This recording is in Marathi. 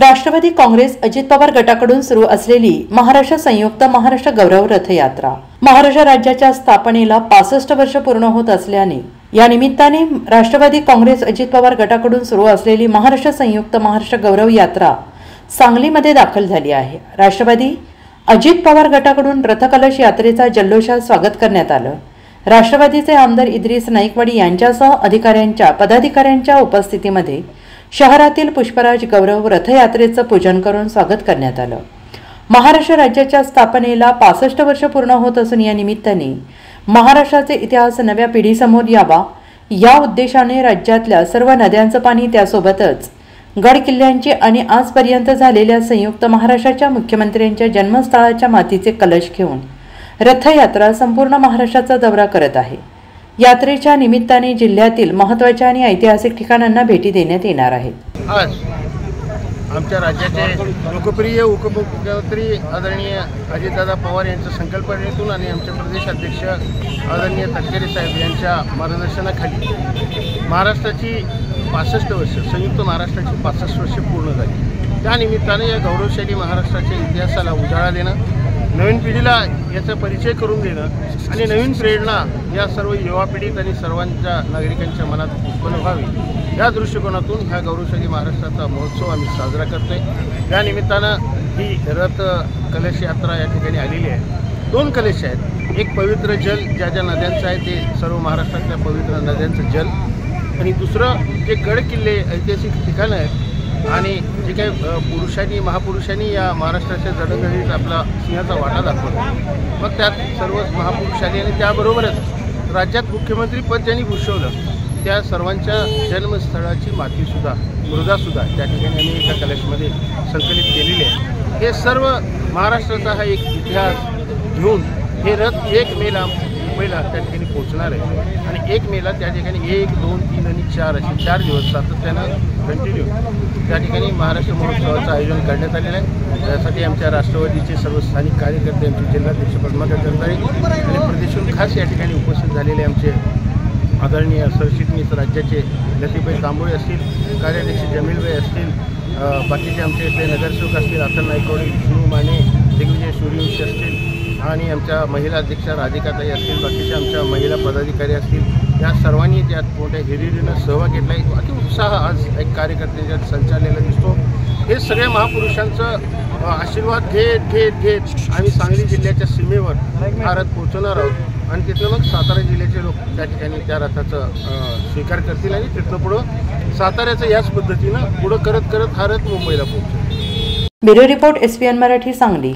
राष्ट्रवादी काँग्रेस अजित पवार गटाकडून सुरू असलेली महाराष्ट्र संयुक्त महाराष्ट्र गौरव रथयात्रा महाराष्ट्र राज्याच्या स्थापनेला 65 वर्ष पूर्ण होत असल्याने या निमित्ताने राष्ट्रवादी काँग्रेस अजित पवार गटाकडून सुरू असलेली महाराष्ट्र संयुक्त महाराष्ट्र गौरव यात्रा सांगलीमध्ये दाखल झाली आहे। राष्ट्रवादी अजित पवार गटाकडून रथकलश यात्रेचा जल्लोषात स्वागत करण्यात आलं। राष्ट्रवादीचे आमदार इद्रिस नाईकवाडी यांच्यासह अधिकाऱ्यांच्या पदाधिकाऱ्यांच्या उपस्थितीमध्ये शहरातील पुष्पराज गौरव रथयात्रेचं पूजन करून स्वागत करण्यात आलं। महाराष्ट्र राज्याच्या स्थापनेला 65 वर्ष पूर्ण होत असून या निमित्ताने महाराष्ट्राचे इतिहास नव्या पिढीसमोर यावा या उद्देशाने राज्यातल्या सर्व नद्यांचं पाणी त्यासोबतच गड किल्ल्यांची आणि आजपर्यंत झालेल्या संयुक्त महाराष्ट्राच्या मुख्यमंत्र्यांच्या जन्मस्थळाच्या मातीचे कलश घेऊन रथयात्रा संपूर्ण महाराष्ट्राचा दौरा करत आहे। यात्रेच्या निमित्ताने जिल्ह्यातील महत्त्वाच्या आणि ऐतिहासिक ठिकाणांना भेटी देण्यात येणार आहेत। आज आमच्या राज्याचे लोकप्रिय उपमुख्यमंत्री आदरणीय अजितदादा पवार यांच्या संकल्पनेतून आणि आमचे प्रदेश अध्यक्ष आदरणीय तटकरे साहेब यांच्या मार्गदर्शनाखाली महाराष्ट्राची 65 वर्ष संयुक्त महाराष्ट्राची 65 वर्ष पूर्ण झाली। त्या निमित्ताने या गौरवशाली महाराष्ट्राच्या इतिहासाला उजाळा देणं, नवीन पिढीला याचा परिचय करून देणं आणि नवीन प्रेरणा या सर्व युवा पिढीत आणि सर्वांच्या नागरिकांच्या मनात उत्पन्न व्हावी या दृष्टिकोनातून ह्या गौरवशाली महाराष्ट्राचा महोत्सव आम्ही साजरा करतोय। या निमित्तानं ही रथ कलश यात्रा या ठिकाणी आलेली आहे। 2 कलश आहेत, एक पवित्र जल ज्या ज्या नद्यांचं आहे ते सर्व महाराष्ट्रातल्या पवित्र नद्यांचं जल, आणि दुसरं जे गड किल्ले ऐतिहासिक ठिकाणं आहेत आणि जे काही महापुरुषांनी या महाराष्ट्राच्या जडणघडणीत आपला सिंहाचा वाटा दाखवला, मग त्यात सर्व महापुरुषांनी आणि त्याबरोबरच राज्यात मुख्यमंत्रीपद ज्यांनी भूषवलं त्या सर्वांच्या जन्मस्थळाची मातीसुद्धा मृदासुद्धा त्या ठिकाणी आम्ही एका कलशमध्ये संकलित केलेली आहे। हे सर्व महाराष्ट्राचा हा एक इतिहास घेऊन हे रथ 1 मेला मुंबईला त्या ठिकाणी पोहोचणार आहे आणि 1 मेला त्या ठिकाणी 1, 2, 3 आणि 4 असे 4 दिवस सातत्यानं कंटिन्यू त्या ठिकाणी महाराष्ट्र महोत्सवाचं आयोजन करण्यात आलेलं आहे। त्यासाठी आमच्या राष्ट्रवादीचे सर्व स्थानिक कार्यकर्ते, आमचे जिल्हाध्यक्ष पद्माकर जगदाळे आणि प्रदेशून खास या ठिकाणी उपस्थित झालेले आमचे आदरणीय सरचिटणीस राज्याचे लतीफभाई तांबोळे असतील, कार्याध्यक्ष जमीलभाई असतील, बाकीचे आमचे इथले नगरसेवक असतील, अथर्व नाईकवाडी, विष्णू माने, दिग्विजय सूर्यवंशी असतील आणि आमच्या महिला अध्यक्षा राधिकाताई असतील, बाकीच्या आमच्या महिला पदाधिकारी असतील, या सर्वांनी त्यात मोठ्या हिरिरीनं सहभाग घेतला आहे। अति उत्साह आज एक कार्यकर्त्यांच्यात संचारलेला दिसतो। हे सगळ्या महापुरुषांचं आशीर्वाद घेत आम्ही सांगली जिल्ह्याच्या सीमेवर हा रथ पोहोचवणार आहोत आणि तिथनं मग सातारा जिल्ह्याचे लोक त्या ठिकाणी त्या रथाचा स्वीकार करतील आणि तिथनं पुढं साताऱ्याचं याच पद्धतीनं पुढं करत हा रथ मुंबईला पोहोचेल। Bureau report SPN Marathi Sangli.